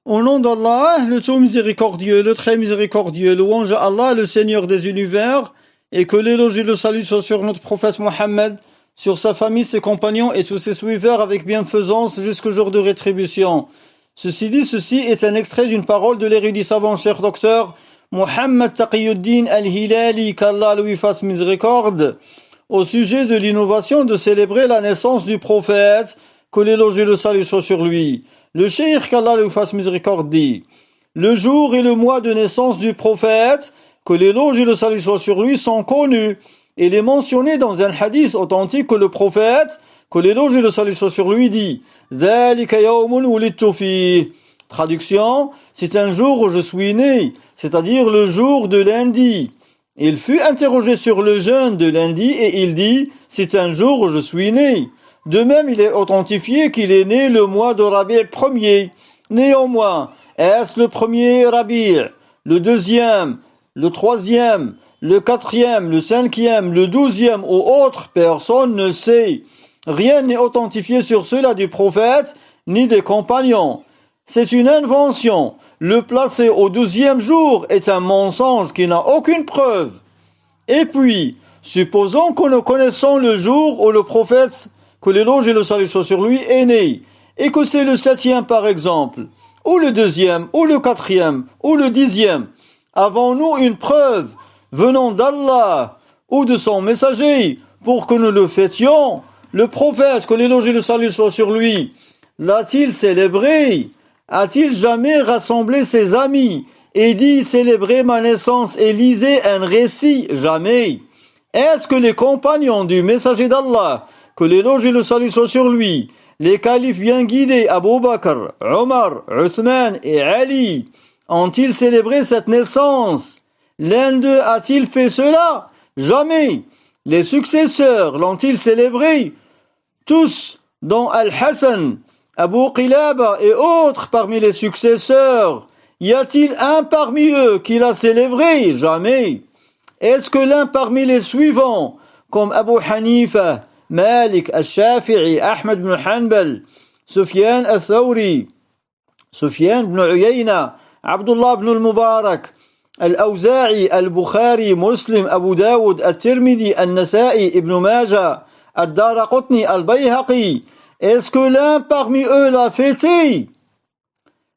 Au nom d'Allah, le tout miséricordieux, le très miséricordieux, louange à Allah, le Seigneur des univers, et que l'éloge et le salut soient sur notre prophète Mohammed, sur sa famille, ses compagnons et tous ses suiveurs avec bienfaisance jusqu'au jour de rétribution. Ceci dit, ceci est un extrait d'une parole de l'érudit savant cher docteur Mohammed Taqiyuddin al-Hilali, qu'Allah lui fasse miséricorde, au sujet de l'innovation de célébrer la naissance du prophète, que l'éloge et le salut soient sur lui. Le cheikh, qu'Allah lui fasse miséricorde, dit: le jour et le mois de naissance du prophète, que l'éloge et le salut soient sur lui, sont connus. Et il est mentionné dans un hadith authentique que le prophète, que l'éloge et le salut soient sur lui, dit: Dhalika yawmun wulidtu fihi. Traduction: c'est un jour où je suis né, c'est-à-dire le jour de lundi. Il fut interrogé sur le jeûne de lundi et il dit: c'est un jour où je suis né. De même, il est authentifié qu'il est né le mois de Rabi' premier. Néanmoins, est-ce le premier Rabi', le deuxième, le troisième, le quatrième, le cinquième, le 12e ou autre, personne ne sait. Rien n'est authentifié sur cela du prophète ni des compagnons. C'est une invention. Le placer au 12e jour est un mensonge qui n'a aucune preuve. Et puis, supposons que nous connaissons le jour où le prophète, que l'éloge et le salut soient sur lui, est né, et que c'est le 7e par exemple, ou le 2e, ou le 4e, ou le 10e. Avons-nous une preuve venant d'Allah ou de son messager pour que nous le fêtions? Le prophète, que l'éloge et le salut soient sur lui, l'a-t-il célébré? A-t-il jamais rassemblé ses amis et dit: célébrez ma naissance et lisez un récit? Jamais. Est-ce que les compagnons du messager d'Allah, que l'éloge et le salut soient sur lui, les califes bien guidés, Abu Bakr, Omar, Uthman et Ali, ont-ils célébré cette naissance? L'un d'eux a-t-il fait cela? Jamais. Les successeurs l'ont-ils célébré? Tous, dont Al-Hassan, Abu Qilaba et autres parmi les successeurs. Y a-t-il un parmi eux qui l'a célébré? Jamais. Est-ce que l'un parmi les suivants, comme Abu Hanifa, Malik, Al-Shafi'i, Ahmed ibn Hanbal, Sufyan al-Thawri, Sufyan ibn Uyayna, Abdullah ibn al-Mubarak, Al-Awza'i, Al-Bukhari, Muslim, Abu Dawud, Al-Tirmidhi, Al-Nasa'i, Ibn Majah, Al-Daraqutni, Al-Bayhaqi, est-ce que l'un parmi eux l'a fêté?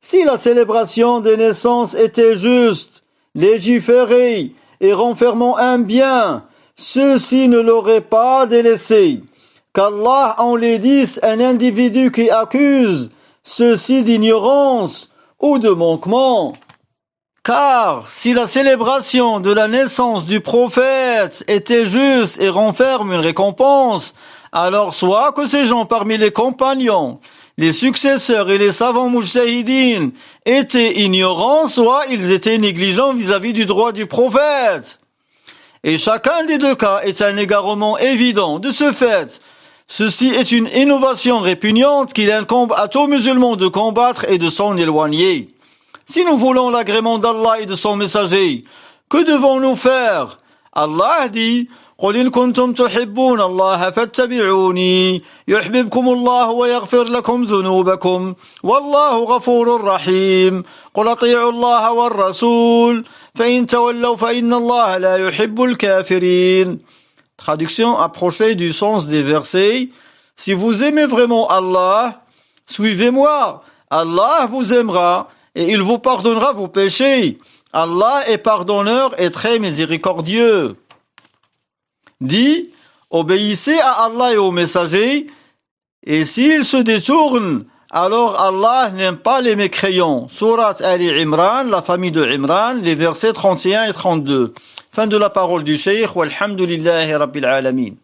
Si la célébration des naissances était juste, légiférée et renfermant un bien, ceux-ci ne l'auraient pas délaissé. Qu'Allah enlaidisse un individu qui accuse ceux-ci d'ignorance ou de manquement. Car si la célébration de la naissance du prophète était juste et renferme une récompense, alors soit que ces gens parmi les compagnons, les successeurs et les savants mujtahidines étaient ignorants, soit ils étaient négligents vis-à-vis du droit du prophète. Et chacun des deux cas est un égarement évident. De ce fait, ceci est une innovation répugnante qu'il incombe à tout musulman de combattre et de s'en éloigner. Si nous voulons l'agrément d'Allah et de son messager, que devons-nous faire? Allah dit: قل إن كنتم تحبون الله فاتبعوني يحببكم الله ويغفر لكم ذنوبكم والله غفور رحيم قل أطيعوا الله والرسول فإن تولوا فإن الله لا يحب الكافرين. Traduction approchée du sens des versets: si vous aimez vraiment Allah, suivez-moi, Allah vous aimera et il vous pardonnera vos péchés. Allah est pardonneur et très miséricordieux. Dit: obéissez à Allah et au messager, et s'ils se détournent, alors Allah n'aime pas les mécréants. Surat Ali Imran, la famille de Imran, les versets 31 et 32. Fin de la parole du cheikh, walhamdulillahi rabbil alamin.